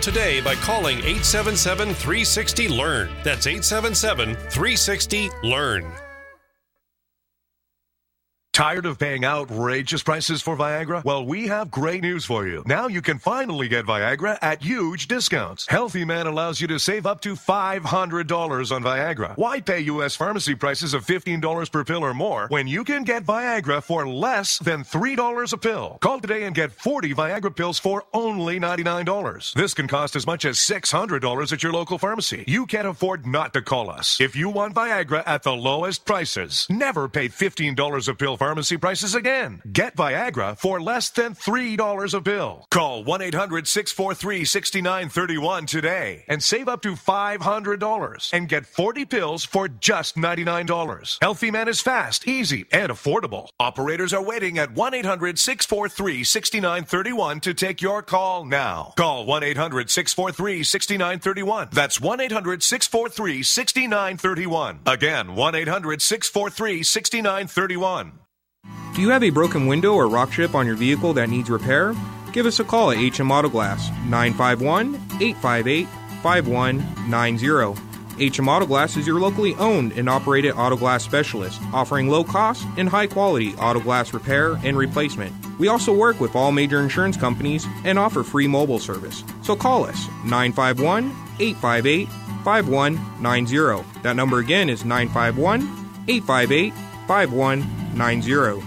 today by calling 877-360-LEARN. That's 877-360-LEARN. Tired of paying outrageous prices for Viagra? Well, we have great news for you. Now you can finally get Viagra at huge discounts. Healthy Man allows you to save up to $500 on Viagra. Why pay U.S. pharmacy prices of $15 per pill or more when you can get Viagra for less than $3 a pill? Call today and get 40 Viagra pills for only $99. This can cost as much as $600 at your local pharmacy. You can't afford not to call us. If you want Viagra at the lowest prices, never pay $15 a pill pharmacy prices again. Get Viagra for less than $3 a pill. Call 1-800-643-6931 today and save up to $500 and get 40 pills for just $99. Healthy Man is fast, easy, and affordable. Operators are waiting at 1-800-643-6931 to take your call now. Call 1-800-643-6931. That's 1-800-643-6931. Again, 1-800-643-6931. Do you have a broken window or rock chip on your vehicle that needs repair? Give us a call at HM Auto Glass, 951-858-5190. HM Auto Glass is your locally owned and operated auto glass specialist, offering low cost and high quality auto glass repair and replacement. We also work with all major insurance companies and offer free mobile service. So call us, 951-858-5190. That number again is 951-858-5190.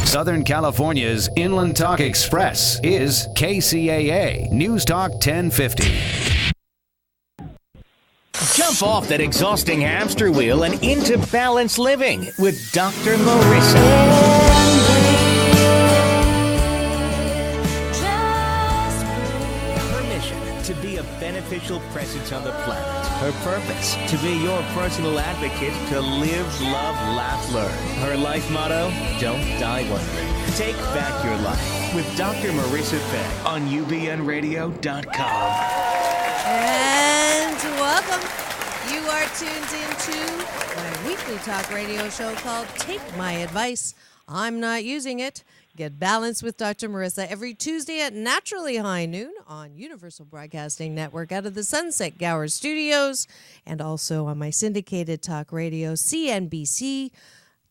Southern California's Inland Talk Express is KCAA News Talk 1050. Jump off that exhausting hamster wheel and into balanced living with Dr. Marissa. Her mission, to be a beneficial presence on the planet. Her purpose, to be your personal advocate to live, love, laugh, learn. Her life motto, don't die wondering. Take back your life with Dr. Marissa Fay on ubnradio.com. And welcome. You are tuned into my weekly talk radio show called Take My Advice. I'm not using it. Get Balanced with Dr. Marissa every Tuesday at naturally high noon on Universal Broadcasting Network out of the Sunset Gower Studios and also on my syndicated talk radio, CNBC,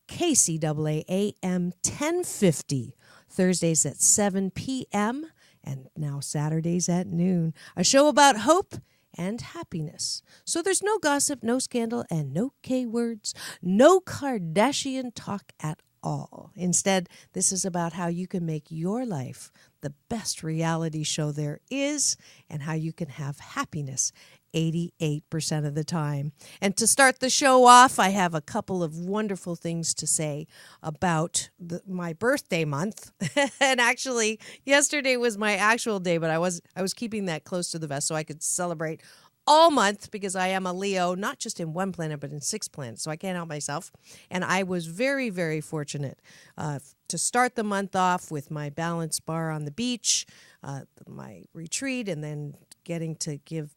KCAA AM 1050, Thursdays at 7 p.m. and now Saturdays at noon. A show about hope and happiness. So there's no gossip, no scandal, and no K-words, no Kardashian talk at all. Instead, this is about how you can make your life the best reality show there is and how you can have happiness 88% of the time. And to start the show off, I have a couple of wonderful things to say about my birthday month. And actually, yesterday was my actual day, but I was keeping that close to the vest so I could celebrate all month because I am a Leo, not just in one planet, but in 6 planets. So I can't help myself. And I was very, very fortunate to start the month off with my balance bar on the beach, my retreat, and then getting to give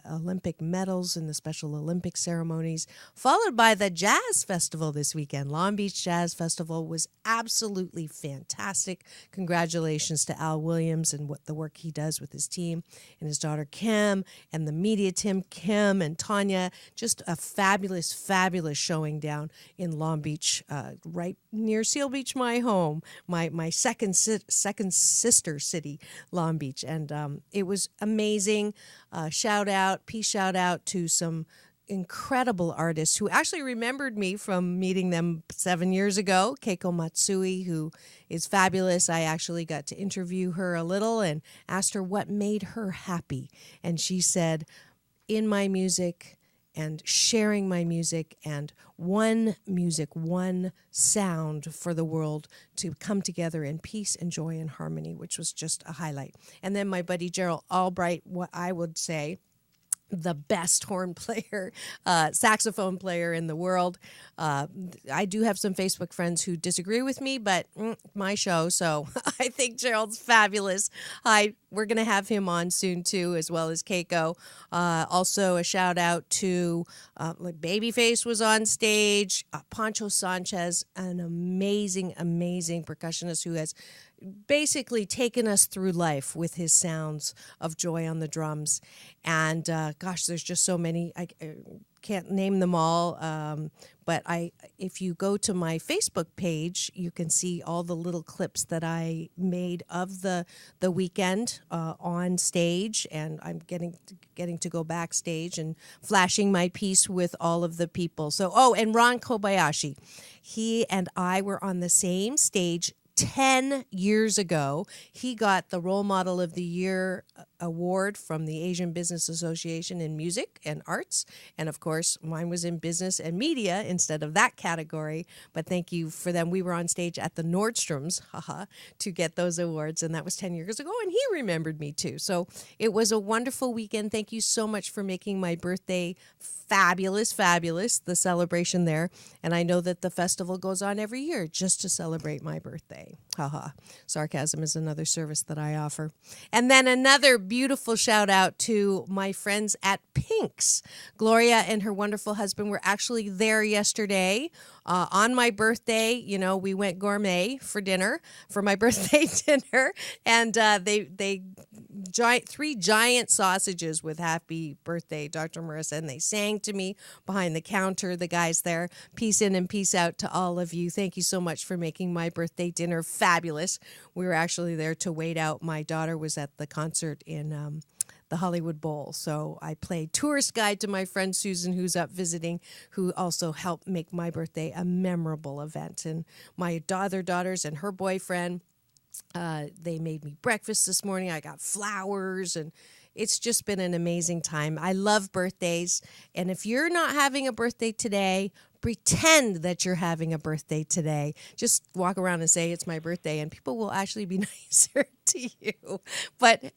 Olympic medals in the Special Olympics ceremonies, followed by the Jazz Festival this weekend. Long Beach Jazz Festival was absolutely fantastic. Congratulations to Al Williams and the work he does with his team and his daughter Kim and the media team, Kim and Tanya. Just a fabulous, fabulous showing down in Long Beach, right near Seal Beach, my home, my second sister city, Long Beach. And it was amazing. Peace shout out to some incredible artists who actually remembered me from meeting them 7 years ago. Keiko Matsui, who is fabulous. I actually got to interview her a little and asked her what made her happy. And she said, in my music and sharing my music and one music, one sound for the world to come together in peace and joy and harmony, which was just a highlight. And then my buddy Gerald Albright, what I would say, the best horn player, saxophone player in the world. I do have some Facebook friends who disagree with me, but my show, so I think Gerald's fabulous. We're going to have him on soon, too, as well as Keiko. Also, a shout out to Babyface was on stage. Pancho Sanchez, an amazing, amazing percussionist who has basically taken us through life with his sounds of joy on the drums. And gosh, there's just so many. I can't name them all. But if you go to my Facebook page, you can see all the little clips that I made of the weekend on stage. And I'm getting to go backstage and flashing my piece with all of the people. So, and Ron Kobayashi, he and I were on the same stage 10 years ago. He got the Role Model of the Year award from the Asian Business Association in music and arts. And of course, mine was in business and media instead of that category. But thank you for them. We were on stage at the Nordstroms, to get those awards. And that was 10 years ago. And he remembered me too. So it was a wonderful weekend. Thank you so much for making my birthday fabulous, the celebration there. And I know that the festival goes on every year just to celebrate my birthday. Sarcasm is another service that I offer. And then another beautiful shout out to my friends at Pink's. Gloria and her wonderful husband were actually there yesterday on my birthday. You know, we went gourmet for dinner, for my birthday dinner. And they three giant sausages with happy birthday, Dr. Marissa. And they sang to me behind the counter, the guys there. Peace in and peace out to all of you. Thank you so much for making my birthday dinner fabulous. We were actually there to wait out. My daughter was at the concert in the Hollywood Bowl. So I played tourist guide to my friend Susan, who's up visiting, who also helped make my birthday a memorable event. And my other daughters and her boyfriend, they made me breakfast this morning. I got flowers, and it's just been an amazing time. I love birthdays. And if you're not having a birthday today, pretend that you're having a birthday today. Just walk around and say it's my birthday, and people will actually be nicer to you. But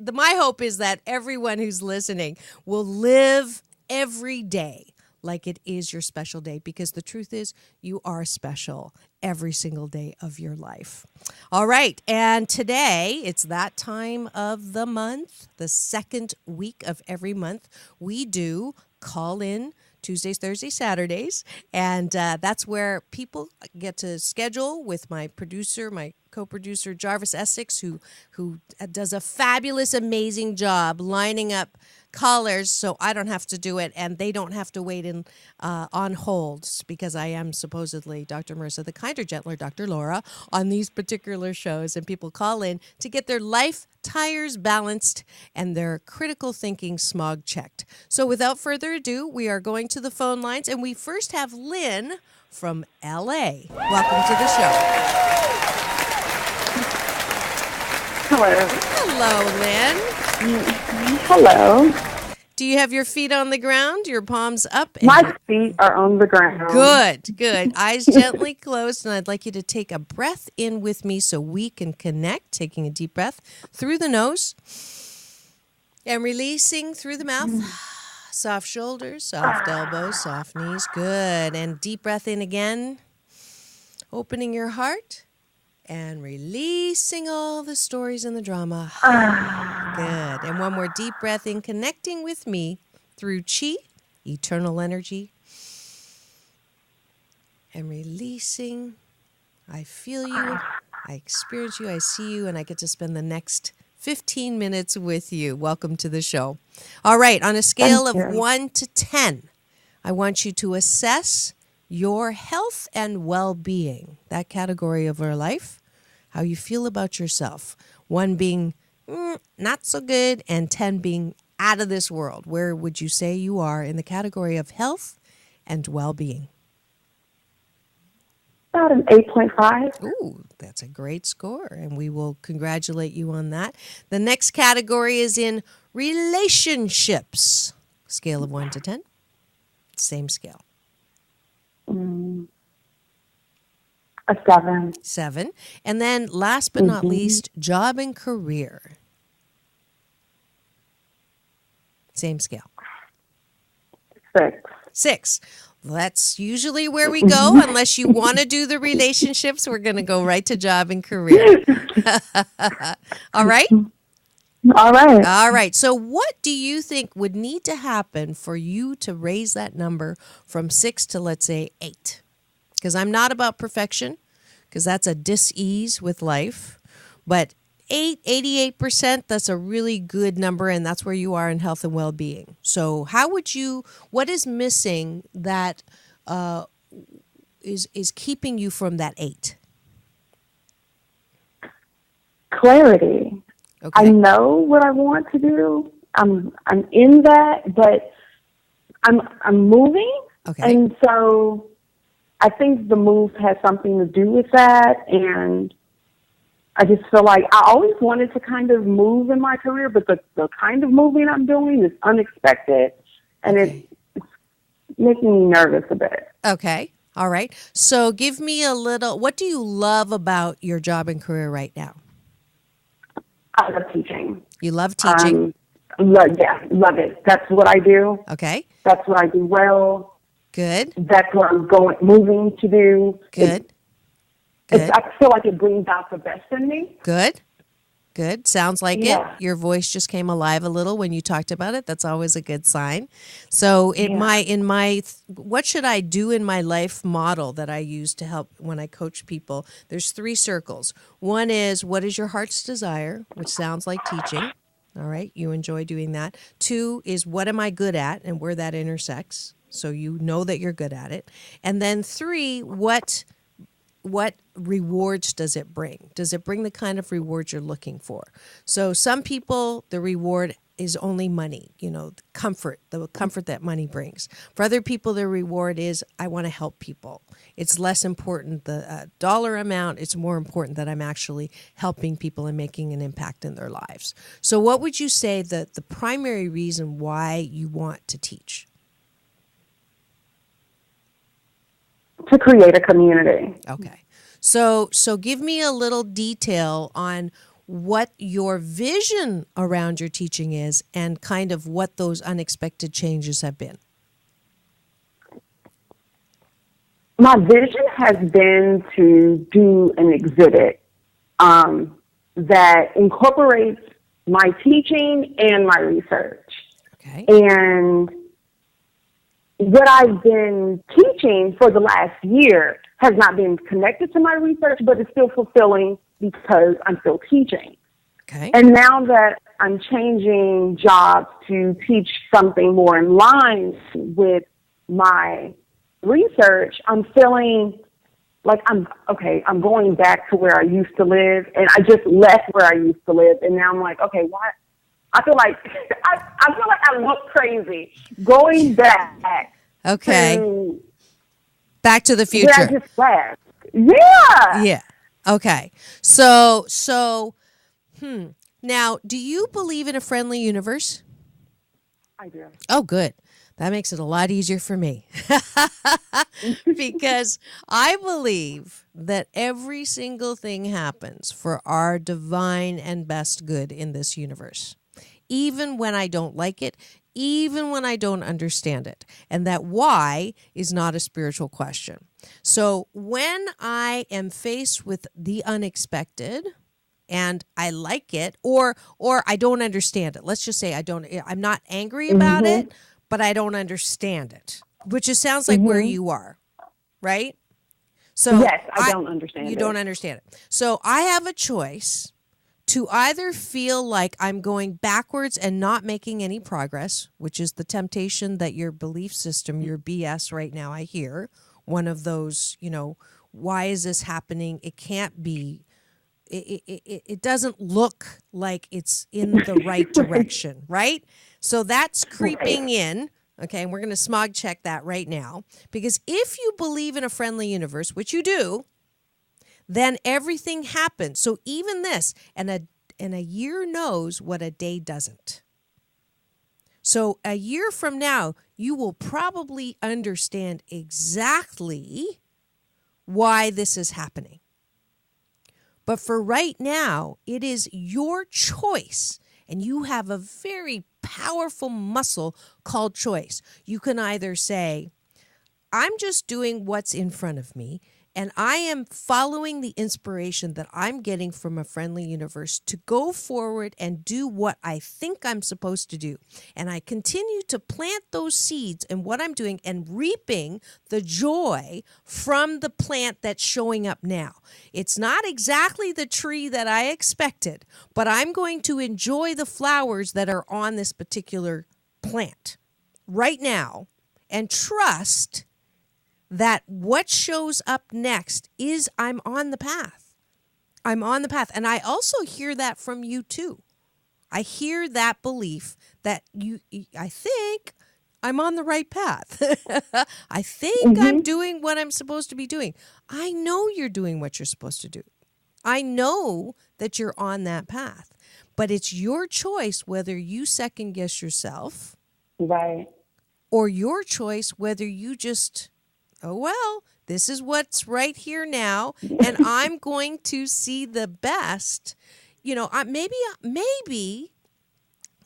my hope is that everyone who's listening will live every day like it is your special day, because the truth is you are special every single day of your life. All right. And today it's that time of the month, the second week of every month. We do call in Tuesdays, Thursdays, Saturdays. And that's where people get to schedule with my producer, my co-producer, Jarvis Essex, who does a fabulous, amazing job lining up callers so I don't have to do it and they don't have to wait in on holds, because I am supposedly Dr. Marissa, the kinder, gentler Dr. Laura on these particular shows, and people call in to get their life tires balanced and their critical thinking smog checked. So without further ado, we are going to the phone lines, and we first have Lynn from LA. Welcome to the show. Hello. Hello, Lynn. Hello. Do you have your feet on the ground, your palms up? My feet are on the ground. Good. Eyes gently closed, and I'd like you to take a breath in with me so we can connect, taking a deep breath through the nose and releasing through the mouth. Soft shoulders, soft elbows, soft knees. Good. And deep breath in again, opening your heart and releasing all the stories and the drama. Good. And one more deep breath in, connecting with me through chi, eternal energy, and releasing. I feel you, I experience you, I see you, and I get to spend the next 15 minutes with you. Welcome to the show. All right, on a scale of 1 to 10, I want you to assess your health and well-being, that category of our life, how you feel about yourself. 1 being not so good, and 10 being out of this world. Where would you say you are in the category of health and well-being? About an 8.5. Ooh, that's a great score, and we will congratulate you on that. The next category is in relationships. Scale of 1 to 10. Same scale. A 7. 7. And then last but not least, job and career. Same scale. 6. 6. That's usually where we go. Unless you want to do the relationships, we're going to go right to job and career. All right? All right. All right. So what do you think would need to happen for you to raise that number from 6 to, let's say, 8? Because I'm not about perfection, because that's a dis-ease with life. But 88%, that's a really good number, and that's where you are in health and well-being. So what is missing that is keeping you from that 8? Clarity. Okay. I know what I want to do. I'm in that, but I'm moving. Okay. And so I think the move has something to do with that. And I just feel like I always wanted to kind of move in my career, but the kind of moving I'm doing is unexpected. And it's making me nervous a bit. Okay. All right. So give me what do you love about your job and career right now? I love teaching. You love teaching? Love it. That's what I do. Okay. That's what I do well. Good. That's what I'm moving to do. Good. I feel like it brings out the best in me. Good. Sounds like Yeah. it. Your voice just came alive a little when you talked about it. That's always a good sign. So what should I do in my life model that I use to help when I coach people? There's 3 circles. One is, what is your heart's desire, which sounds like teaching. All right. You enjoy doing that. 2 is, what am I good at, and where that intersects. So you know that you're good at it. And then 3, what rewards does it bring? Does it bring the kind of rewards you're looking for? So some people, the reward is only money, the comfort that money brings. For other people, the reward is, I want to help people. It's less important the dollar amount. It's more important that I'm actually helping people and making an impact in their lives. So what would you say that the primary reason why you want to teach? To create a community. Okay. So give me a little detail on what your vision around your teaching is and kind of what those unexpected changes have been. My vision has been to do an exhibit that incorporates my teaching and my research. Okay. And what I've been teaching for the last year has not been connected to my research, but it's still fulfilling because I'm still teaching. Okay. And now that I'm changing jobs to teach something more in line with my research, I'm feeling like I'm going back to where I used to live, and I just left where I used to live, and now I'm like, okay, why? I feel like I look crazy going back. Okay. To Back to the future. where I just left. Yeah. Yeah. Okay. So now, do you believe in a friendly universe? I do. Oh, good. That makes it a lot easier for me. Because I believe that every single thing happens for our divine and best good in this universe. Even when I don't like it, even when I don't understand it. And that why is not a spiritual question. So when I am faced with the unexpected and I like it, or I don't understand it. Let's just say I'm not angry about it, but I don't understand it, which just sounds like where you are, right? So yes, I don't understand it. You don't understand it. So I have a choice to either feel like I'm going backwards and not making any progress, which is the temptation that your belief system, your BS right now, I hear, one of those, why is this happening? It can't be. It doesn't look like it's in the right direction, right? So that's creeping in. Okay, and we're going to smog check that right now. Because if you believe in a friendly universe, which you do, then everything happens. So even this, and a year knows what a day doesn't. So a year from now, you will probably understand exactly why this is happening. But for right now, it is your choice. And you have a very powerful muscle called choice. You can either say, I'm just doing what's in front of me, And I am following the inspiration that I'm getting from a friendly universe to go forward and do what I think I'm supposed to do. And I continue to plant those seeds in what I'm doing and reaping the joy from the plant that's showing up now. It's not exactly the tree that I expected, but I'm going to enjoy the flowers that are on this particular plant right now and trust that what shows up next is I'm on the path. I'm on the path. And I also hear that from you too. I hear that belief that I think I'm on the right path. I think I'm doing what I'm supposed to be doing. I know you're doing what you're supposed to do. I know that you're on that path. But it's your choice whether you second guess yourself. Right. Or your choice whether you just, oh, well, this is what's right here now, and I'm going to see the best. You know, maybe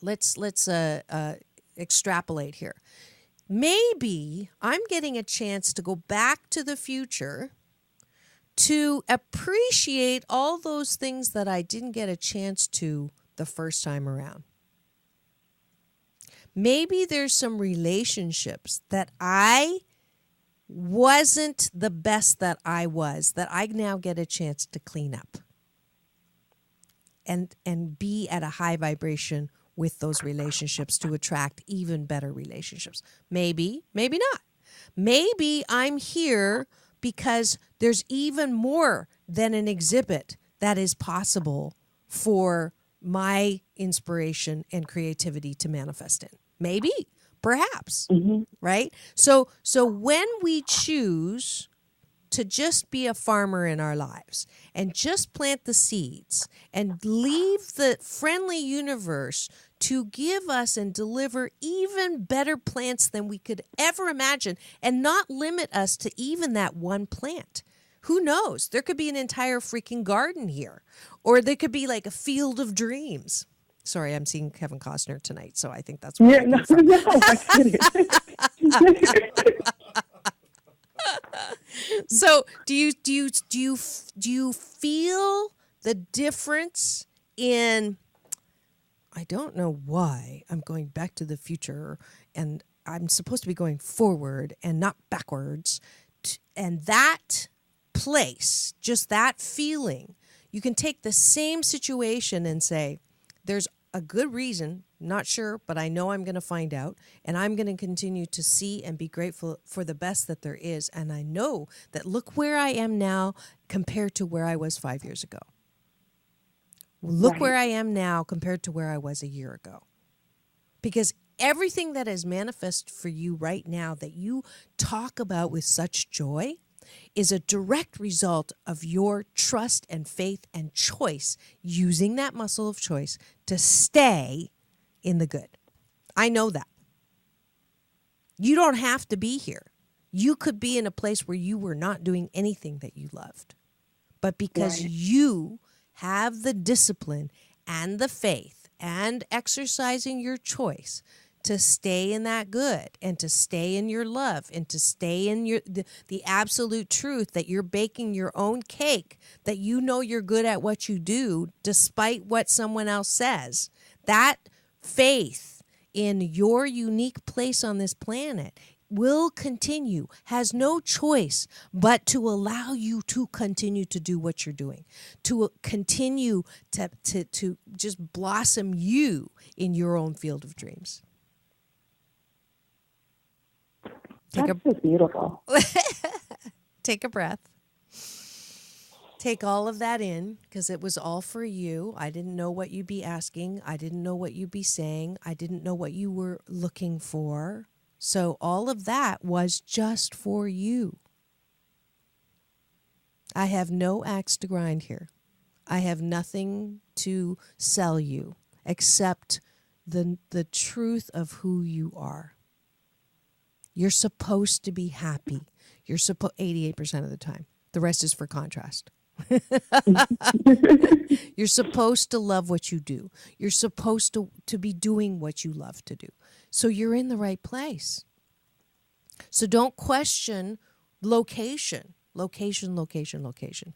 let's extrapolate here. Maybe I'm getting a chance to go back to the future to appreciate all those things that I didn't get a chance to the first time around. Maybe there's some relationships that I wasn't the best that I was, that I now get a chance to clean up and be at a high vibration with those relationships to attract even better relationships. Maybe, maybe not. Maybe I'm here because there's even more than an exhibit that is possible for my inspiration and creativity to manifest in. Maybe, perhaps, right? So when we choose to just be a farmer in our lives and just plant the seeds and leave the friendly universe to give us and deliver even better plants than we could ever imagine and not limit us to even that one plant. Who knows? There could be an entire freaking garden here, or there could be like a field of dreams. Sorry, I'm seeing Kevin Costner tonight, so I think that's what no, So, do you feel the difference in? I don't know why I'm going back to the future, and I'm supposed to be going forward and not backwards. And that place, just that feeling, you can take the same situation and say, there's a good reason, not sure, but I know I'm going to find out, and I'm going to continue to see and be grateful for the best that there is. And I know that look where I am now compared to where I was 5 years ago. Look where I am now compared to where I was a year ago. Because everything that is manifest for you right now that you talk about with such joy is a direct result of your trust and faith and choice, using that muscle of choice to stay in the good. I know that. You don't have to be here. You could be in a place where you were not doing anything that you loved. But because you have the discipline and the faith and exercising your choice to stay in that good and to stay in your love and to stay in the absolute truth that you're baking your own cake, that you know you're good at what you do despite what someone else says. That faith in your unique place on this planet will continue, has no choice but to allow you to continue to do what you're doing, to continue to just blossom you in your own field of dreams. That's just beautiful. Take a breath. Take all of that in, because it was all for you. I didn't know what you'd be asking. I didn't know what you'd be saying. I didn't know what you were looking for. So all of that was just for you. I have no axe to grind here. I have nothing to sell you except the truth of who you are. You're supposed to be happy. You're 88% of the time. The rest is for contrast. You're supposed to love what you do. You're supposed to be doing what you love to do. So you're in the right place. So don't question location. Location, location, location.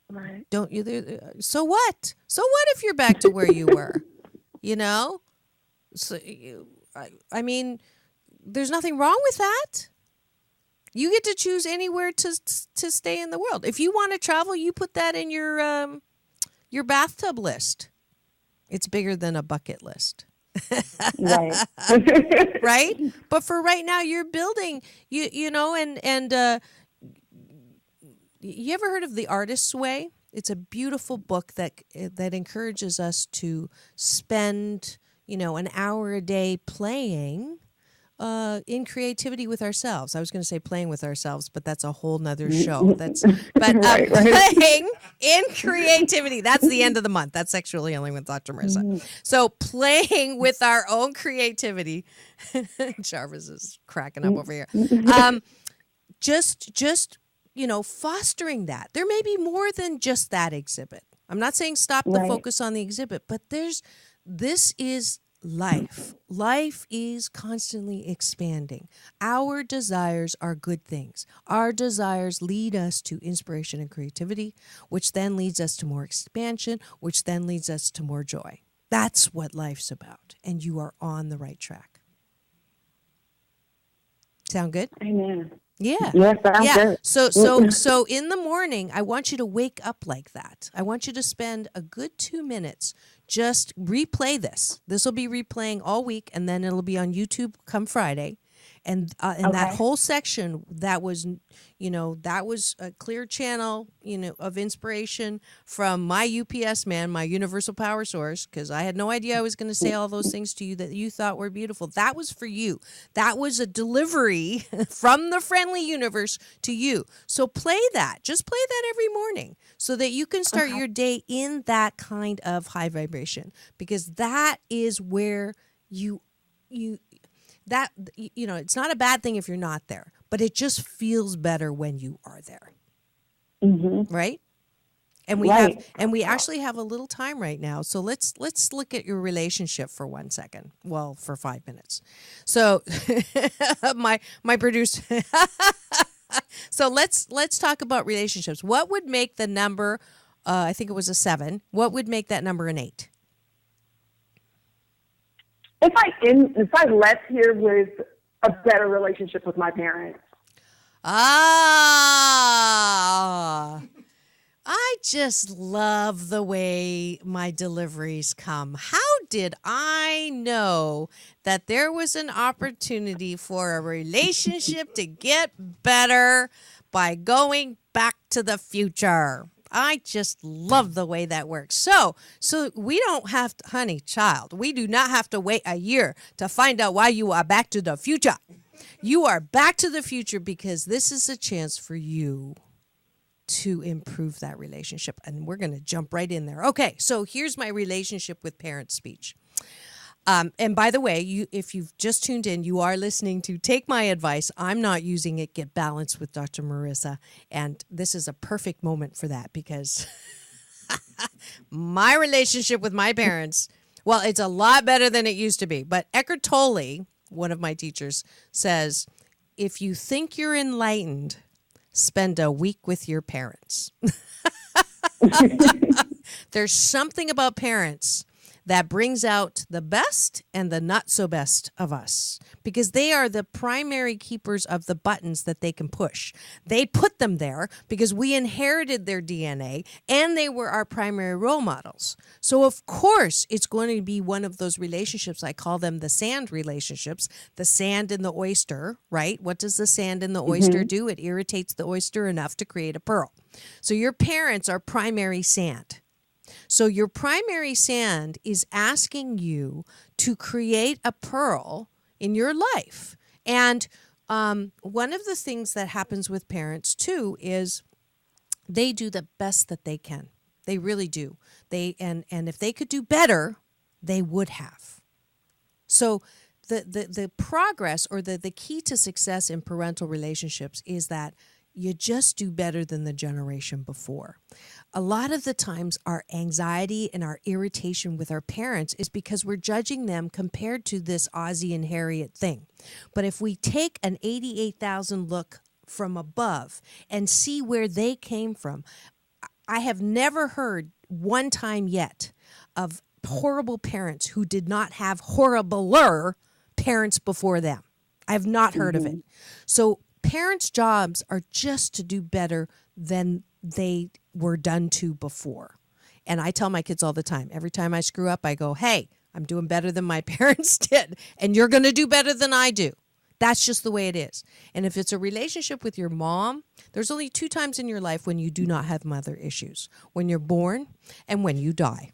Right. Don't you? So what? So what if you're back to where you were? You know? So, I mean, there's nothing wrong with that. You get to choose anywhere to stay in the world. If you want to travel, you put that in your bathtub list. It's bigger than a bucket list. Right. Right? But for right now, you're building, you know, and you ever heard of The Artist's Way? It's a beautiful book that encourages us to spend, you know, an hour a day playing in creativity with ourselves. I was going to say playing with ourselves, but that's a whole nother show. Right. Playing in creativity. That's the end of the month. That's Sexually Healing with Dr. Marissa. So playing with our own creativity. Jarvis is cracking up over here. Just you know, fostering that. There may be more than just that exhibit. I'm not saying stop the focus on the exhibit, but this is life. Life is constantly expanding. Our desires are good things. Our desires lead us to inspiration and creativity, which then leads us to more expansion, which then leads us to more joy. That's what life's about, and you are on the right track. Sound good? Amen. Yeah. Yes, sounds good. So in the morning, I want you to wake up like that. I want you to spend a good 2 minutes. Just replay this. This will be replaying all week, and then it'll be on YouTube come Friday. And that whole section, that was, you know, that was a clear channel, you know, of inspiration from my UPS man, my universal power source, because I had no idea I was going to say all those things to you that you thought were beautiful. That was for you. That was a delivery from the friendly universe to you. So play that. Just play that every morning so that you can start your day in that kind of high vibration, because that is where that, you know, it's not a bad thing if you're not there, but it just feels better when you are there. Mm-hmm. Right? And we actually have a little time right now. So let's look at your relationship for 1 second. Well, for 5 minutes. So my producer. So let's talk about relationships. What would make the number, I think it was a 7. What would make that number an 8? If I left here with a better relationship with my parents. I just love the way my deliveries come. How did I know that there was an opportunity for a relationship to get better by going back to the future? I just love the way that works. So we don't have to, honey, child, we do not have to wait a year to find out why you are back to the future. You are back to the future because this is a chance for you to improve that relationship. And we're going to jump right in there. Okay, so here's my relationship with parents speech. And by the way, if you've just tuned in, you are listening to Take My Advice. I'm not using it. Get Balanced with Dr. Marissa. And this is a perfect moment for that because my relationship with my parents, well, it's a lot better than it used to be. But Eckhart Tolle, one of my teachers, says, if you think you're enlightened, spend a week with your parents. There's something about parents that brings out the best and the not so best of us, because they are the primary keepers of the buttons that they can push. They put them there because we inherited their DNA and they were our primary role models. So of course it's going to be one of those relationships. I call them the sand relationships, the sand and the oyster, right? What does the sand and the oyster do? It irritates the oyster enough to create a pearl. So your parents are primary sand. So your primary sand is asking you to create a pearl in your life. And one of the things that happens with parents, too, is they do the best that they can. They really do. And if they could do better, they would have. So the progress or the key to success in parental relationships is that you just do better than the generation before. A lot of the times our anxiety and our irritation with our parents is because we're judging them compared to this Ozzie and Harriet thing. But if we take an 88,000 look from above and see where they came from. I have never heard one time yet of horrible parents who did not have horribler parents before them. I have not heard of it. So parents' jobs are just to do better than they were done to before. And I tell my kids all the time, every time I screw up, I go, hey, I'm doing better than my parents did, and you're going to do better than I do. That's just the way it is. And if it's a relationship with your mom, there's only 2 times in your life when you do not have mother issues: when you're born and when you die.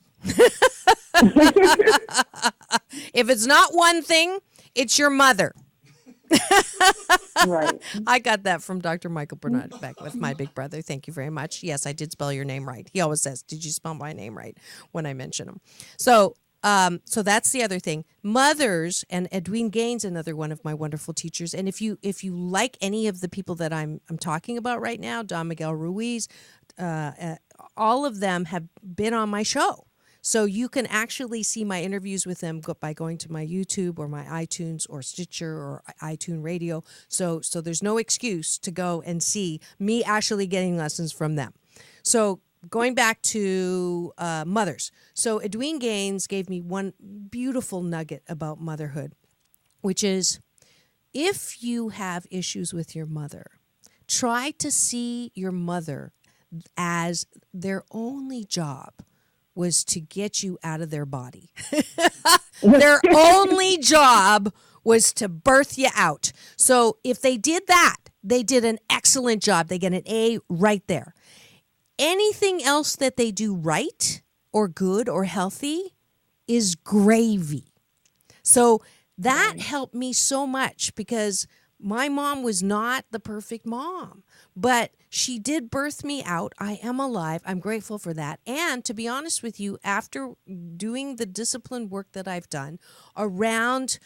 If it's not one thing, it's your mother. Right. I got that from Dr. Michael Bernard back with my big brother. Thank you very much. Yes, I did spell your name right. He always says, did you spell my name right when I mention him? So that's the other thing. Mothers, and Edwene Gaines, another one of my wonderful teachers. And if you like any of the people that I'm talking about right now, Don Miguel Ruiz, all of them have been on my show. So you can actually see my interviews with them by going to my YouTube or my iTunes or Stitcher or iTunes Radio. So there's no excuse to go and see me actually getting lessons from them. So going back to mothers. So Edwene Gaines gave me one beautiful nugget about motherhood, which is if you have issues with your mother, try to see your mother as their only job was to get you out of their body. Their only job was to birth you out. So if they did that, they did an excellent job. They get an A right there. Anything else that they do right or good or healthy is gravy. So that helped me so much because my mom was not the perfect mom, but she did birth me out. I am alive. I'm grateful for that. And to be honest with you, after doing the discipline work that I've done around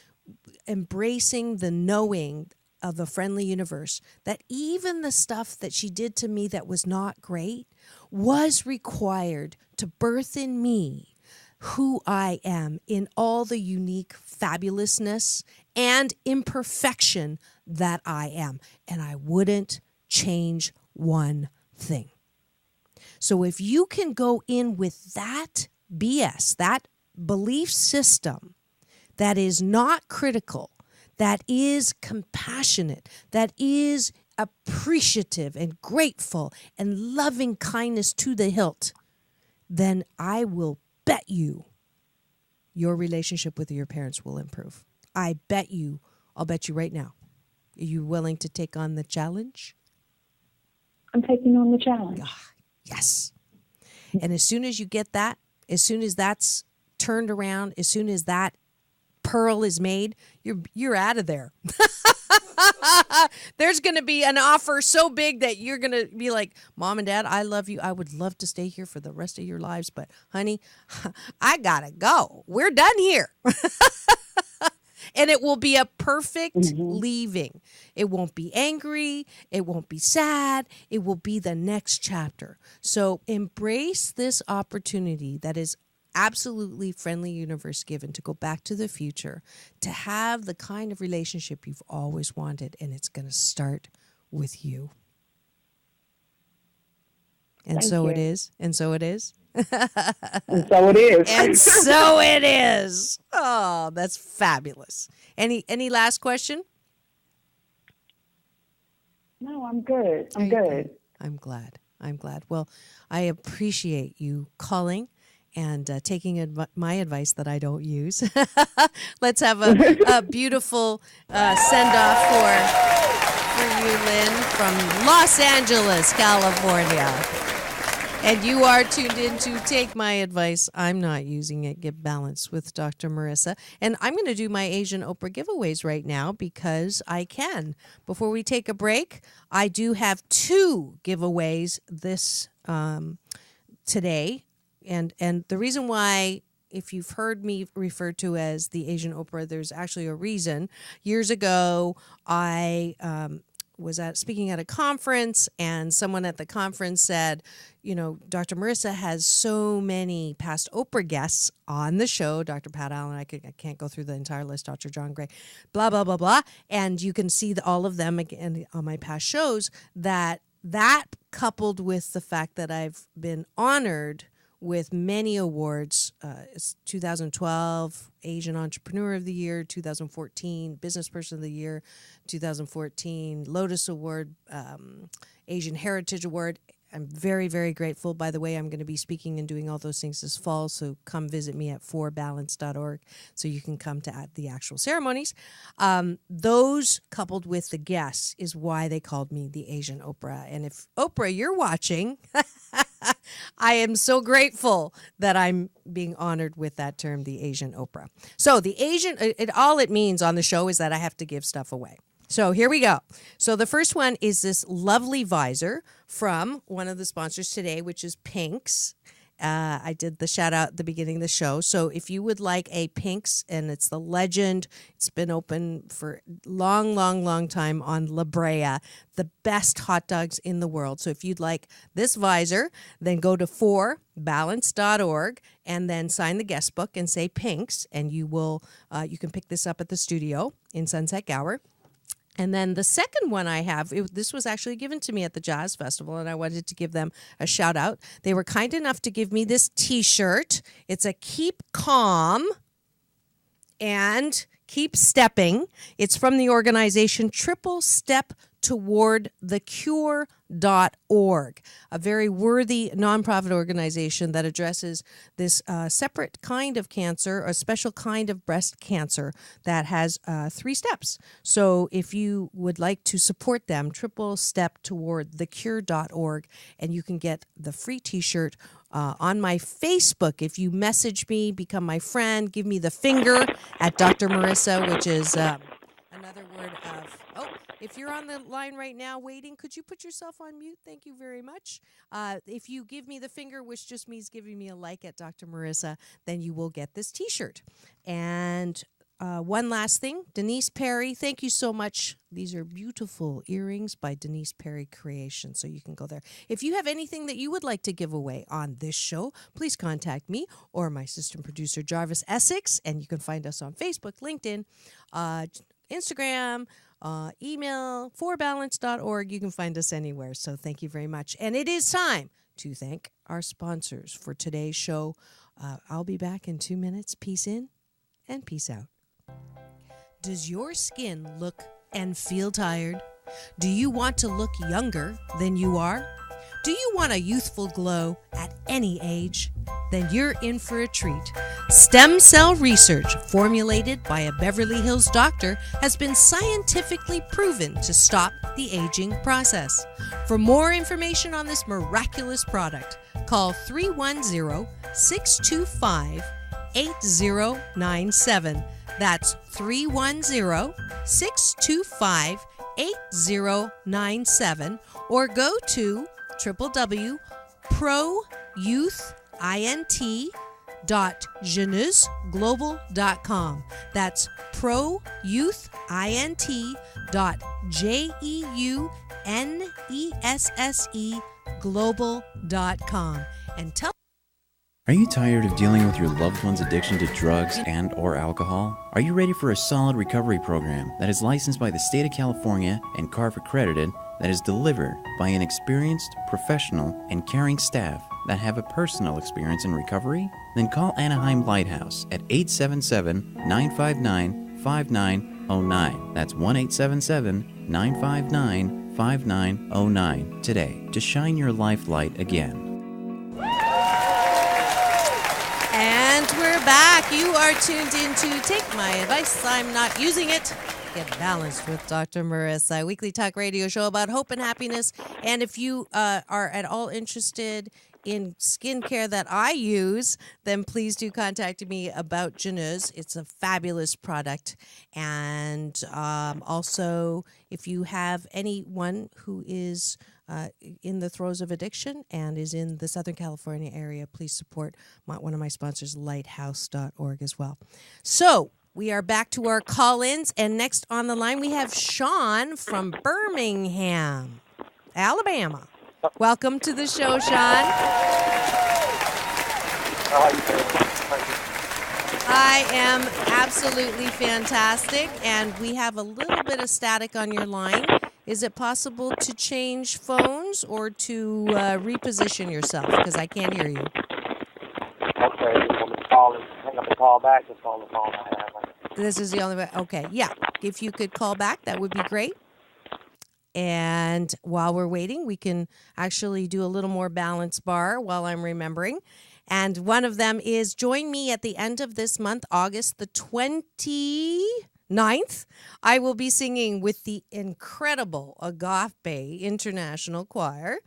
embracing the knowing of a friendly universe, that even the stuff that she did to me that was not great was required to birth in me who I am in all the unique fabulousness and imperfection that I am. And I wouldn't change one thing. So if you can go in with that BS, that belief system that is not critical, that is compassionate, that is appreciative and grateful and loving kindness to the hilt, then I will bet you your relationship with your parents will improve. I'll bet you right now. Are you willing to take on the challenge? I'm taking on the challenge. Yes. And as soon as you get that, as soon as that's turned around, as soon as that pearl is made, you're out of there. There's going to be an offer so big that you're going to be like, Mom and Dad, I love you. I would love to stay here for the rest of your lives, but honey, I got to go. We're done here. And it will be a perfect leaving. It won't be angry. It won't be sad. It will be the next chapter. So embrace this opportunity that is absolutely friendly universe given to go back to the future, to have the kind of relationship you've always wanted. And it's going to start with you. And Thank so you. it is. And so it is. And so it is. And so it is. Oh, that's fabulous. Any last question? No, I'm good. I'm Are you good. I'm glad. Well, I appreciate you calling and taking my advice that I don't use. Let's have a beautiful send-off for you, Lynn, from Los Angeles, California. And you are tuned in to Take My Advice. I'm not using it. Get Balance with Dr. Marissa. And I'm going to do my Asian Oprah giveaways right now because I can. Before we take a break, I do have 2 giveaways this today. And the reason why, if you've heard me referred to as the Asian Oprah, there's actually a reason. Years ago, I was speaking at a conference, and someone at the conference said, Dr. Marissa has so many past Oprah guests on the show. Dr. Pat Allen, I can't go through the entire list. Dr. John Gray, blah blah blah blah, and you can see all of them again on my past shows. That coupled with the fact that I've been honored with many awards. It's 2012 Asian Entrepreneur of the Year, 2014 Business Person of the Year, 2014 Lotus Award, Asian Heritage Award. I'm very, very grateful. By the way, I'm going to be speaking and doing all those things this fall, so come visit me at forbalance.org so you can come to the actual ceremonies. Those coupled with the guests is why they called me the Asian Oprah. And if Oprah, you're watching, I am so grateful that I'm being honored with that term, the Asian Oprah. So the Asian, all it means on the show is that I have to give stuff away. So here we go. So the first one is this lovely visor from one of the sponsors today, which is Pink's. I did the shout out at the beginning of the show. So if you would like a Pink's, and it's the Legend, it's been open for long time on La Brea, the best hot dogs in the world. So if you'd like this visor, then go to forbalance.org and then sign the guest book and say Pink's, and you can pick this up at the studio in Sunset Gower. And then the second one I have, this was actually given to me at the Jazz Festival, and I wanted to give them a shout out. They were kind enough to give me this T-shirt. It's a Keep Calm and Keep Stepping. It's from the organization Triple Step Toward the Cure.org, a very worthy nonprofit organization that addresses this separate kind of cancer, a special kind of breast cancer that has 3 steps. So if you would like to support them, Triple Step Toward the Cure.org, and you can get the free T-shirt on my Facebook. If you message me, become my friend, give me the finger at Dr. Marissa, which is another word of, if you're on the line right now waiting, could you put yourself on mute? Thank you very much. If you give me the finger, which just means giving me a like at Dr. Marissa, then you will get this T-shirt. And one last thing, Denise Perry, thank you so much. These are beautiful earrings by Denise Perry Creation, so you can go there. If you have anything that you would like to give away on this show, please contact me or my assistant producer, Jarvis Essex, and you can find us on Facebook, LinkedIn, Instagram, email, forbalance.org. You can find us anywhere. So thank you very much. And it is time to thank our sponsors for today's show. I'll be back in 2 minutes. Peace in and peace out. Does your skin look and feel tired? Do you want to look younger than you are? Do you want a youthful glow at any age? Then you're in for a treat. Stem cell research formulated by a Beverly Hills doctor has been scientifically proven to stop the aging process. For more information on this miraculous product, call 310-625-8097. That's 310-625-8097, or go to www.proyouthinT.jeuneuseglobal.com. That's proyouthinT.jeunesse.global.com. And tell. Are you tired of dealing with your loved one's addiction to drugs and or alcohol? Are you ready for a solid recovery program that is licensed by the state of California and CARF accredited, that is delivered by an experienced, professional, and caring staff that have a personal experience in recovery? Then call Anaheim Lighthouse at 877-959-5909. That's 1-877-959-5909 today to shine your life light again. And we're back. You are tuned in to Take My Advice. I'm not using it. Get Balanced with Dr. Marissa, a weekly talk radio show about hope and happiness. And if you are at all interested in skincare that I use, then please do contact me about Jeunesse. It's a fabulous product. And also, if you have anyone who is in the throes of addiction and is in the Southern California area, please support one of my sponsors, lighthouse.org, as well. So We are back to our call-ins, and next on the line we have Sean from Birmingham, Alabama. Welcome to the show, Sean. I am absolutely fantastic, and we have a little bit of static on your line. Is it possible to change phones or to reposition yourself? Because I can't hear you. Okay, I'm going to call and hang up and call back. That's all the phone I have. This is the only way. Okay, yeah. If you could call back, that would be great. And while we're waiting, we can actually do a little more balance bar while I'm remembering. And one of them is join me at the end of this month, August the 29th. I will be singing with the incredible Agape International Choir.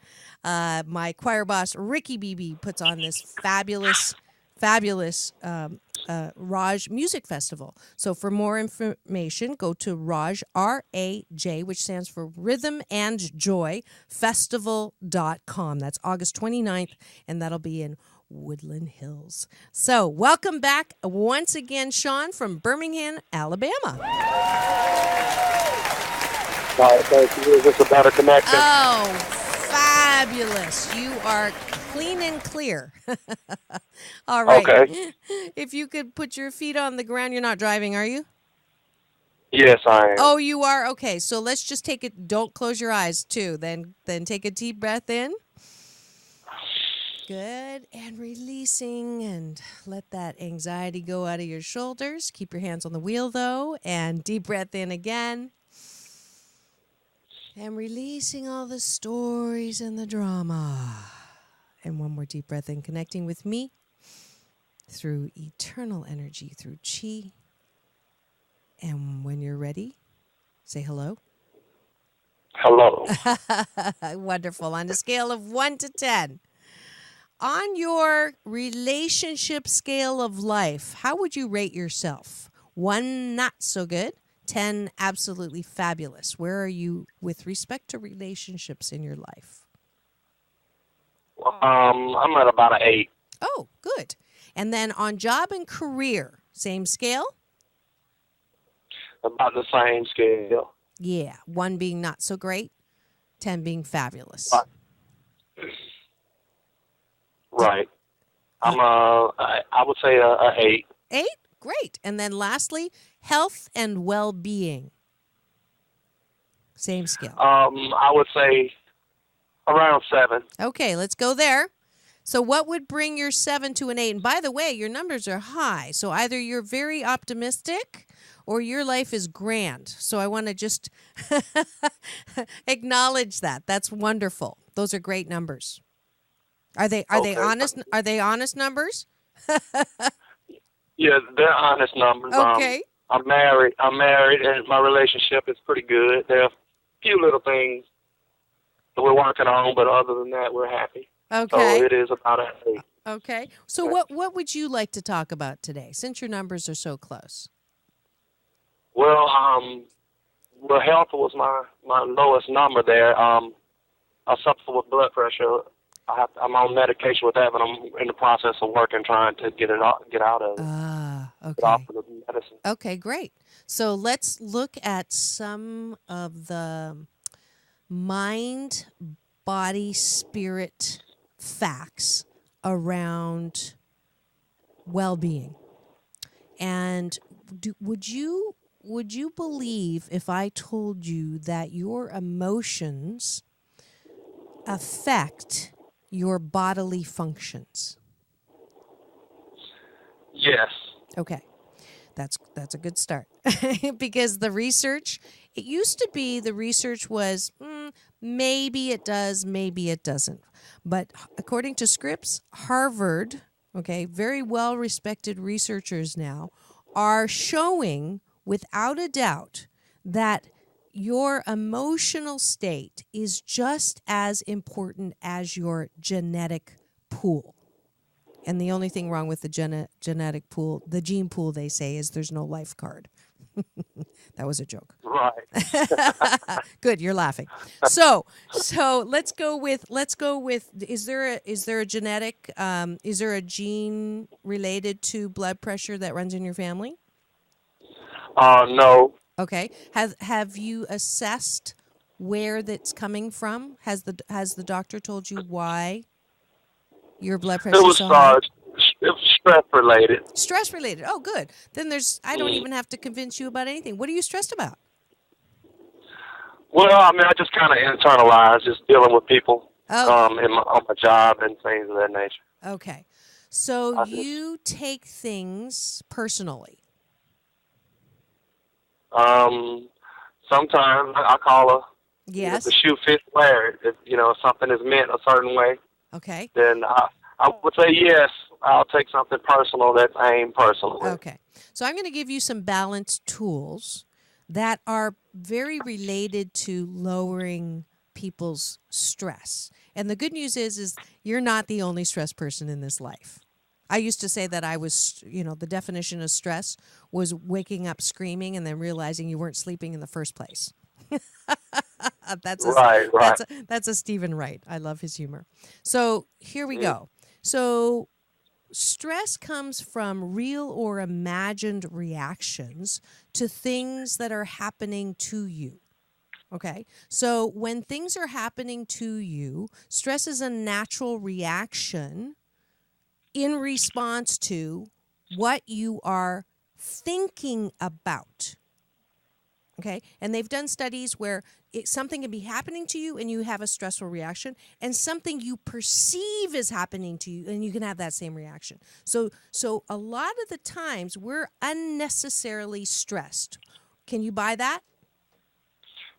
My choir boss, Ricky Beebe, puts on this fabulous Raj Music Festival. So for more information, go to Raj, R-A-J, which stands for Rhythm and Joy, festival.com. That's August 29th, and that'll be in Woodland Hills. So welcome back once again, Sean, from Birmingham, Alabama. Thank you. Is this a better connection? Oh, fabulous. You are clean and clear. All right. Okay. If you could put your feet on the ground, you're not driving, are you? Yes, I am. Oh, you are? Okay, so let's just take it. Don't close your eyes, too. Then take a deep breath in. Good. And releasing, and let that anxiety go out of your shoulders. Keep your hands on the wheel, though, and deep breath in again. And releasing all the stories and the drama. And one more deep breath in, connecting with me through eternal energy, through chi. And when you're ready, say hello. Hello. Wonderful. On a scale of 1 to 10. On your relationship scale of life, how would you rate yourself? 1, not so good. 10, absolutely fabulous. Where are you with respect to relationships in your life? I'm at about an 8. Oh, good. And then on job and career, same scale? About the same scale. Yeah, 1 being not so great, 10 being fabulous. Right. I would say a 8. 8? Great. And then lastly, health and well-being. Same scale. I would say around 7. Okay, let's go there. So what would bring your 7 to an 8? And by the way, your numbers are high. So either you're very optimistic or your life is grand. So I want to just acknowledge that. That's wonderful. Those are great numbers. Are they honest? Are they honest numbers? Yeah, they're honest numbers. Okay. I'm married, and my relationship is pretty good. There are a few little things that we're working on, but other than that, we're happy. Okay. So it is about an 8. Okay. So what would you like to talk about today, since your numbers are so close? Well, health was my lowest number there. I suffer with blood pressure. I'm on medication with that, but I'm in the process of working, trying to get out of it. Okay. Get off of the medicine. Okay, great. So let's look at some of the mind, body, spirit facts around well-being. And would you believe if I told you that your emotions affect your bodily functions? Yes. Okay. That's a good start. Because the research, it used to be the research was maybe it does, maybe it doesn't. But according to Scripps, Harvard, okay, very well-respected researchers now, are showing without a doubt that your emotional state is just as important as your genetic pool. And the only thing wrong with the genetic pool, the gene pool, they say, is there's no life card. That was a joke. Right. Good, you're laughing. So let's go with is there a genetic is there a gene related to blood pressure that runs in your family? No. Okay. Have you assessed where that's coming from? Has the doctor told you why your blood pressure is so high? It was stress related. Stress related. Oh, good. Then I don't even have to convince you about anything. What are you stressed about? Well, I mean, I just kind of internalized just dealing with people Oh. on my job and things of that nature. Okay. So you take things personally. Sometimes I call her. Yes. If the shoe fits where, if something is meant a certain way. Okay. Then I would say yes. I'll take something personal that's aimed personally. Okay. So I'm going to give you some balance tools that are very related to lowering people's stress. And the good news is you're not the only stressed person in this life. I used to say that I was, the definition of stress was waking up screaming and then realizing you weren't sleeping in the first place. That's a Stephen Wright. I love his humor. So here we go. So stress comes from real or imagined reactions to things that are happening to you. Okay? So when things are happening to you, stress is a natural reaction in response to what you are thinking about. Okay? And they've done studies where something can be happening to you and you have a stressful reaction, and something you perceive is happening to you and you can have that same reaction. So a lot of the times we're unnecessarily stressed. Can you buy that?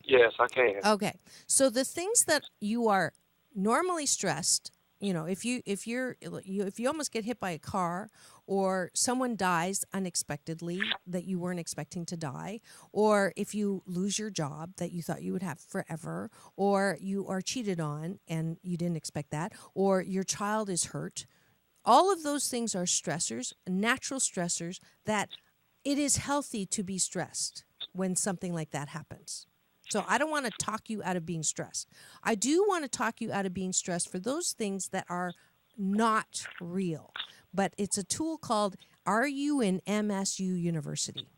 Yes, I can. Okay. So the things that you are normally stressed, if you almost get hit by a car, or someone dies unexpectedly that you weren't expecting to die, or if you lose your job that you thought you would have forever, or you are cheated on and you didn't expect that, or your child is hurt, all of those things are stressors, natural stressors, that it is healthy to be stressed when something like that happens. So I don't want to talk you out of being stressed. I do want to talk you out of being stressed for those things that are not real. But it's a tool called Are You in MSU University?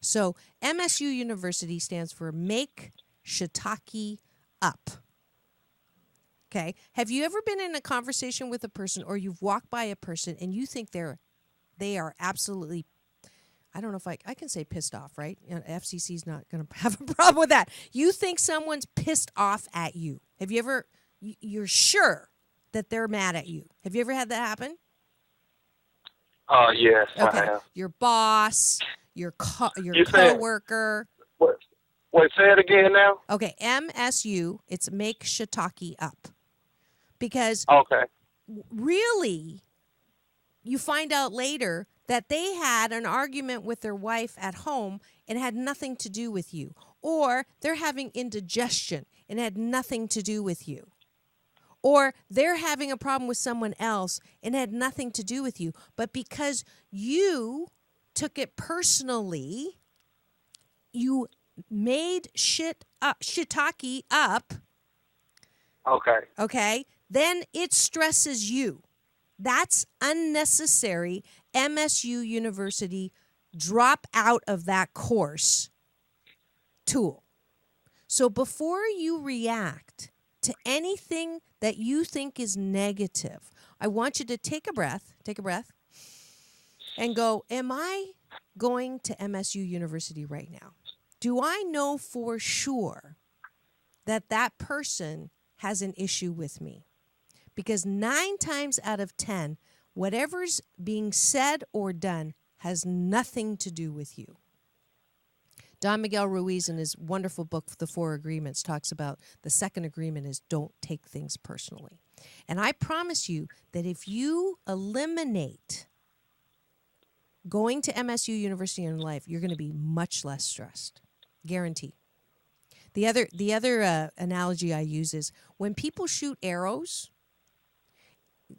So MSU University stands for Make Shiitake Up. Okay. Have you ever been in a conversation with a person, or you've walked by a person and you think they are absolutely, I don't know if I can say pissed off, right? FCC's not going to have a problem with that. You think someone's pissed off at you. Have you ever, you're sure that they're mad at you. Have you ever had that happen? Yes, okay. I have. Your boss, your coworker. Wait, say it again now. Okay, MSU, it's Make Shiitake Up. Because really, you find out later that they had an argument with their wife at home and had nothing to do with you. Or they're having indigestion and had nothing to do with you. Or they're having a problem with someone else and had nothing to do with you. But because you took it personally, you made shiitake up. Okay. Then it stresses you. That's unnecessary. MSU University, drop out of that course tool. So before you react to anything that you think is negative, I want you to take a breath, and go, am I going to MSU University right now? Do I know for sure that that person has an issue with me? Because 9 times out of 10, whatever's being said or done has nothing to do with you. Don Miguel Ruiz, in his wonderful book, The 4 Agreements, talks about the second agreement is don't take things personally. And I promise you that if you eliminate going to MSU University in life, you're going to be much less stressed. Guarantee. The other analogy I use is when people shoot arrows,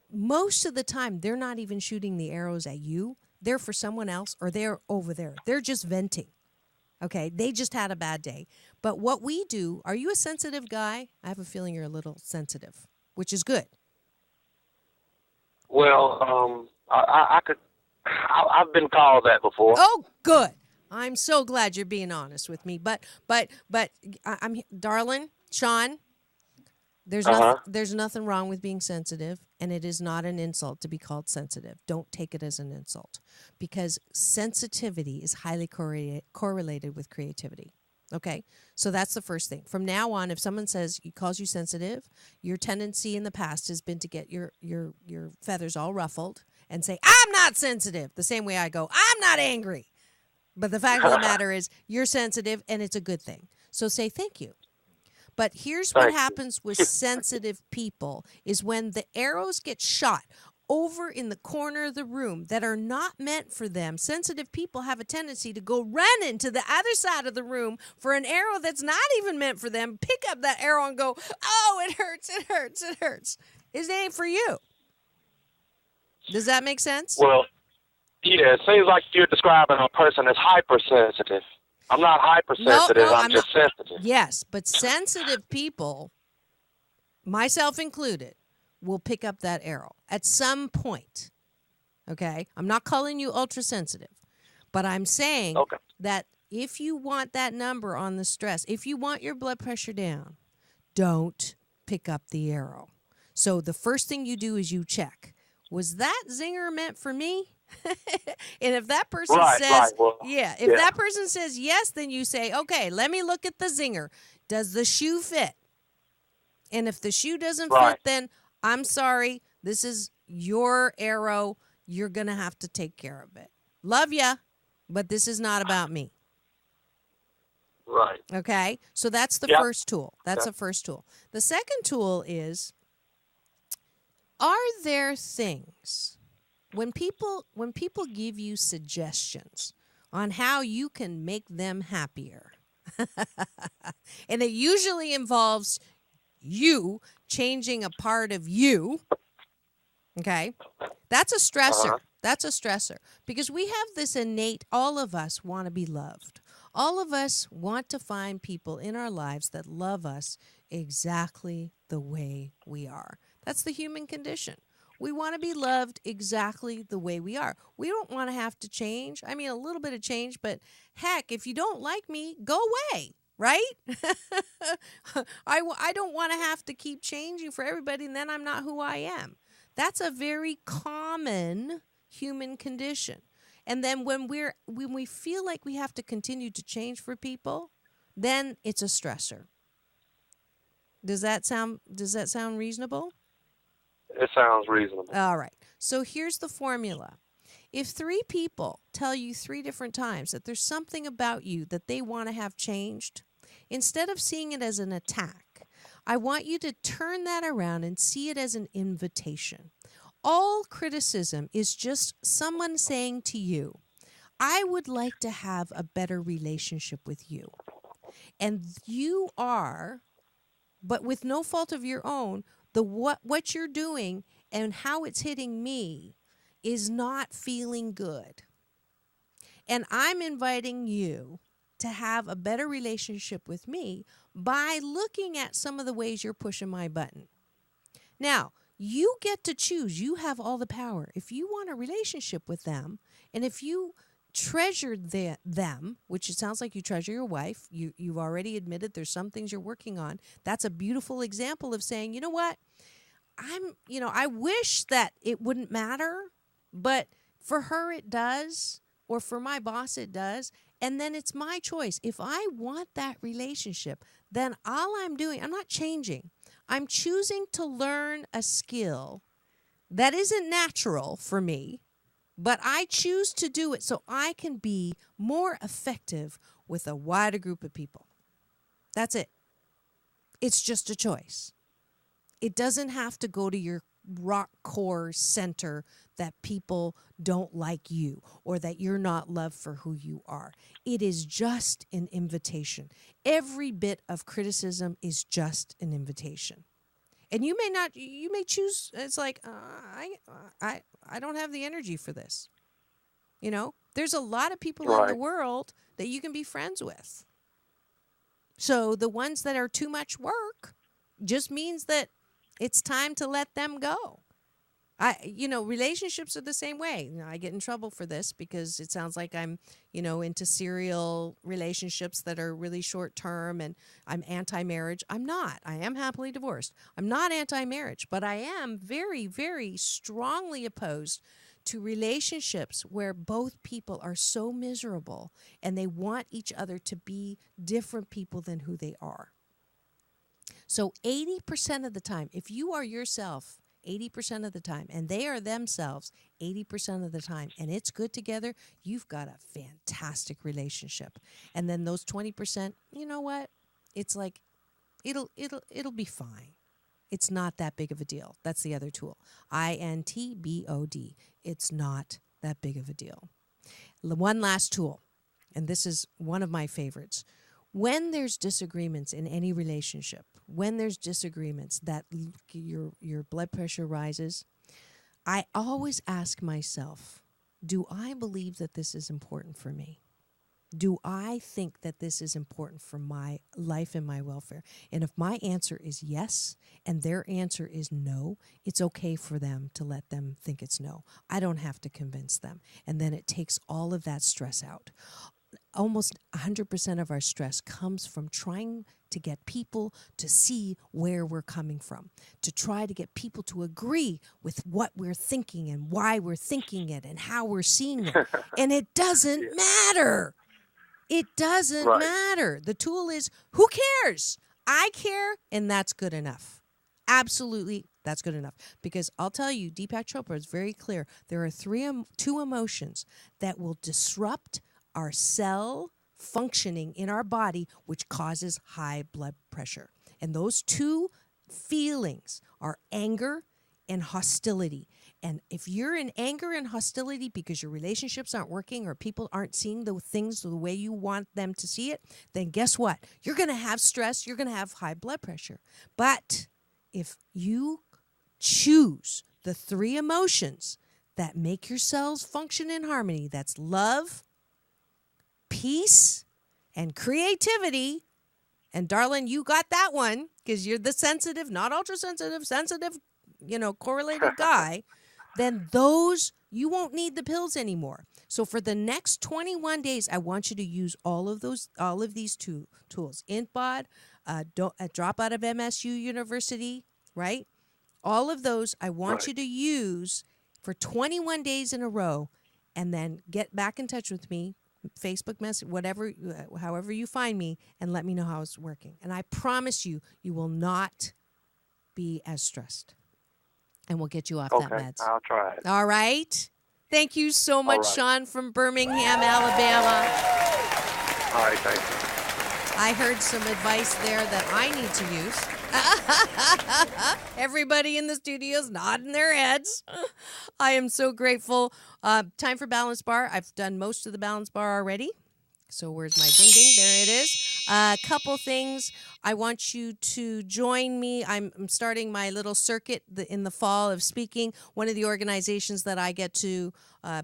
most of the time they're not even shooting the arrows at you. They're for someone else, or they're over there. They're just venting. Okay, they just had a bad day. But what we do, are you a sensitive guy? I have a feeling you're a little sensitive, which is good. Well, I've been called that before. Oh, good. I'm so glad you're being honest with me. But I'm darling, Sean, there's nothing wrong with being sensitive, and it is not an insult to be called sensitive. Don't take it as an insult, because sensitivity is highly correlated with creativity. Okay, so that's the first thing. From now on, if someone calls you sensitive, your tendency in the past has been to get your feathers all ruffled and say, "I'm not sensitive." The same way I go, "I'm not angry." But the fact of the matter is, you're sensitive, and it's a good thing. So say thank you. But here's what happens with sensitive people is when the arrows get shot over in the corner of the room that are not meant for them, sensitive people have a tendency to go run into the other side of the room for an arrow that's not even meant for them, pick up that arrow and go, "Oh, it hurts, it hurts, it hurts." It ain't for you. Does that make sense? Well, yeah, it seems like you're describing a person as hypersensitive. I'm not hypersensitive. No, I'm just sensitive. Yes, but sensitive people, myself included, will pick up that arrow at some point. Okay? I'm not calling you ultra sensitive, but I'm saying that if you want that number on the stress, if you want your blood pressure down, don't pick up the arrow. So the first thing you do is you check, was that zinger meant for me? And if that person says, that person says yes, then you say, okay, let me look at the zinger. Does the shoe fit? And if the shoe doesn't fit, then I'm sorry, this is your arrow. You're going to have to take care of it. Love ya, but this is not about me. Right. Okay? So that's the first tool. That's the first tool. The second tool is, are there things... When people give you suggestions on how you can make them happier, and it usually involves you changing a part of you, okay, that's a stressor. That's a stressor. Because we have this innate, all of us want to be loved. All of us want to find people in our lives that love us exactly the way we are. That's the human condition. We want to be loved exactly the way we are. We don't want to have to change. I mean, a little bit of change, but heck, if you don't like me, go away, right? I don't want to have to keep changing for everybody, and then I'm not who I am. That's a very common human condition. And then when we feel like we have to continue to change for people, then it's a stressor. Does that sound reasonable? It sounds reasonable. All right. So here's the formula. If 3 people tell you 3 different times that there's something about you that they want to have changed, instead of seeing it as an attack, I want you to turn that around and see it as an invitation. All criticism is just someone saying to you, I would like to have a better relationship with you. And you are, but with no fault of your own, what you're doing and how it's hitting me is not feeling good. And I'm inviting you to have a better relationship with me by looking at some of the ways you're pushing my button. Now, you get to choose. You have all the power. If you want a relationship with them, and if you treasure them, which it sounds like you treasure your wife, you've already admitted there's some things you're working on. That's a beautiful example of saying, you know what? I wish that it wouldn't matter, but for her it does, or for my boss it does, and then it's my choice. If I want that relationship, then all I'm doing, I'm not changing. I'm choosing to learn a skill that isn't natural for me, but I choose to do it so I can be more effective with a wider group of people. That's it. It's just a choice. It doesn't have to go to your rock core center that people don't like you or that you're not loved for who you are. It is just an invitation. Every bit of criticism is just an invitation. And you may choose, it's like, I don't have the energy for this. You know, there's a lot of people in the world that you can be friends with. So the ones that are too much work just means that it's time to let them go. Relationships are the same way. I get in trouble for this because it sounds like I'm, into serial relationships that are really short term and I'm anti-marriage. I'm not. I am happily divorced. I'm not anti-marriage, but I am very, very strongly opposed to relationships where both people are so miserable and they want each other to be different people than who they are. So 80% of the time, if you are yourself 80% of the time, and they are themselves 80% of the time, and it's good together, you've got a fantastic relationship. And then those 20%, you know what? It's like it'll be fine. It's not that big of a deal. That's the other tool. INTBOD. It's not that big of a deal. One last tool, and this is one of my favorites. When there's disagreements in any relationship, when there's disagreements that your blood pressure rises, I always ask myself, do I believe that this is important for me? Do I think that this is important for my life and my welfare? And if my answer is yes, and their answer is no, it's okay for them to let them think it's no. I don't have to convince them. And then it takes all of that stress out. Almost 100% of our stress comes from trying to get people to see where we're coming from, to try to get people to agree with what we're thinking and why we're thinking it and how we're seeing it. And it doesn't matter. It doesn't matter. The tool is, who cares? I care, and that's good enough. Absolutely, that's good enough. Because I'll tell you, Deepak Chopra is very clear. There are two emotions that will disrupt our cell functioning in our body, which causes high blood pressure. And those two feelings are anger and hostility. And if you're in anger and hostility because your relationships aren't working or people aren't seeing the things the way you want them to see it, then guess what? You're going to have stress. You're going to have high blood pressure. But if you choose the three emotions that make your cells function in harmony, that's love, peace, and creativity. And darling, you got that one because you're the sensitive, not ultra-sensitive, sensitive, correlated guy. Then those, you won't need the pills anymore. So for the next 21 days, I want you to use all of these two tools. IntBod, drop out of MSU University, right? All of those I want you to use for 21 days in a row, and then get back in touch with me. Facebook message, whatever, however you find me, and let me know how it's working. And I promise you, you will not be as stressed. And we'll get you off that meds. I'll try it. All right. Thank you so much, Sean from Birmingham, Alabama. All right, thank you. I heard some advice there that I need to use. Everybody in the studio is nodding their heads. I am so grateful. Time for Balance Bar. I've done most of the Balance Bar already. So where's my ding ding? There it is. A couple things. I want you to join me. I'm starting my little circuit in the fall of speaking. One of the organizations that I get to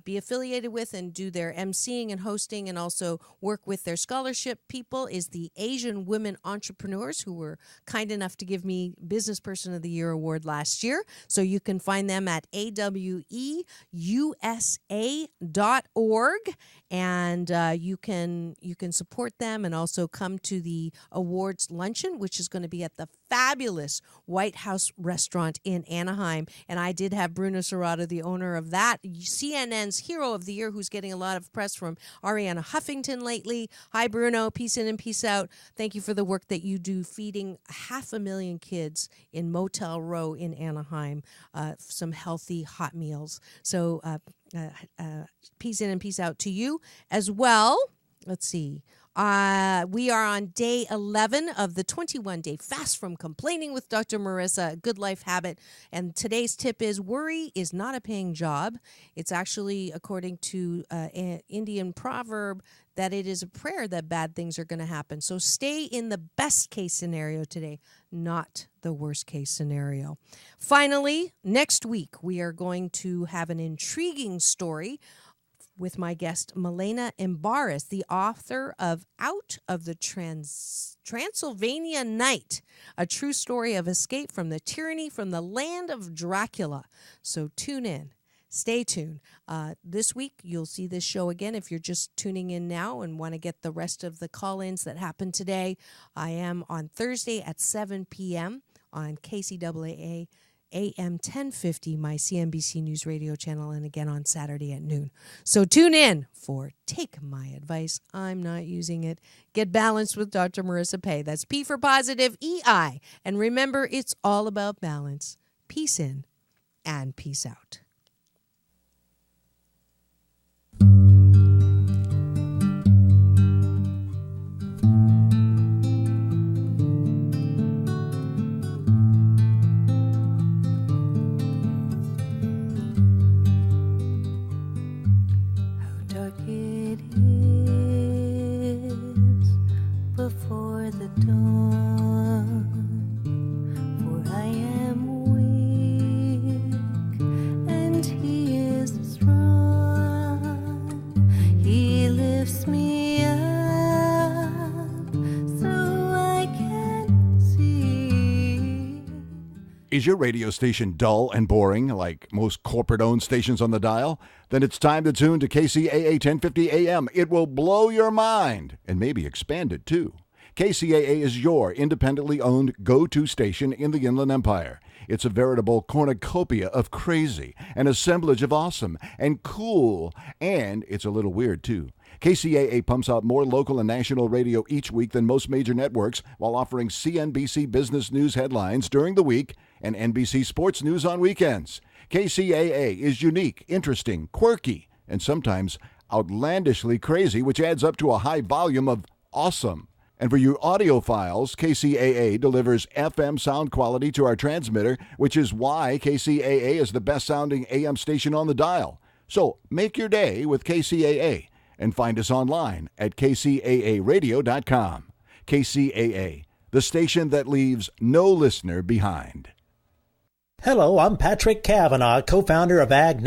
be affiliated with and do their emceeing and hosting and also work with their scholarship people is the Asian Women Entrepreneurs, who were kind enough to give me Business Person of the Year award last year. So you can find them at aweusa.org, and you can support them and also come to the awards luncheon, which is going to be at the fabulous White House restaurant in Anaheim. And I did have Bruno Serrato, the owner of that, CNN's Hero of the Year, who's getting a lot of press from Ariana Huffington lately. Hi, Bruno. Peace in and peace out. Thank you for the work that you do feeding 500,000 kids in Motel Row in Anaheim some healthy hot meals. So peace in and peace out to you as well. Let's see. We are on day 11 of the 21-day fast from complaining with Dr. Marissa, a good life habit. And today's tip is worry is not a paying job. It's actually, according to an Indian proverb, that it is a prayer that bad things are going to happen. So stay in the best case scenario today, not the worst case scenario. Finally, next week, we are going to have an intriguing story with my guest Milena Embarras, the author of Out of the Transylvania Night, a true story of escape from the tyranny from the land of Dracula. So tune in. Stay tuned. This week, you'll see this show again. If you're just tuning in now and want to get the rest of the call-ins that happened today, I am on Thursday at 7 p.m. on KCAA AM 1050, my CNBC News radio channel, and again on Saturday at noon. So tune in for Take My Advice. I'm not using it. Get balanced with Dr. Marissa Pay. That's P for positive, EI. And remember, it's all about balance. Peace in and peace out. Before the dawn, for I am weak and he is strong. He lifts me up so I can see. Is your radio station dull and boring like most corporate-owned stations on the dial? Then it's time to tune to KCAA 1050 AM. It will blow your mind and maybe expand it too. KCAA is your independently owned go-to station in the Inland Empire. It's a veritable cornucopia of crazy, an assemblage of awesome and cool, and it's a little weird too. KCAA pumps out more local and national radio each week than most major networks while offering CNBC business news headlines during the week and NBC sports news on weekends. KCAA is unique, interesting, quirky, and sometimes outlandishly crazy, which adds up to a high volume of awesome. And for you audiophiles, KCAA delivers FM sound quality to our transmitter, which is why KCAA is the best-sounding AM station on the dial. So make your day with KCAA and find us online at kcaaradio.com. KCAA, the station that leaves no listener behind. Hello, I'm Patrick Cavanaugh, co-founder of AgNet.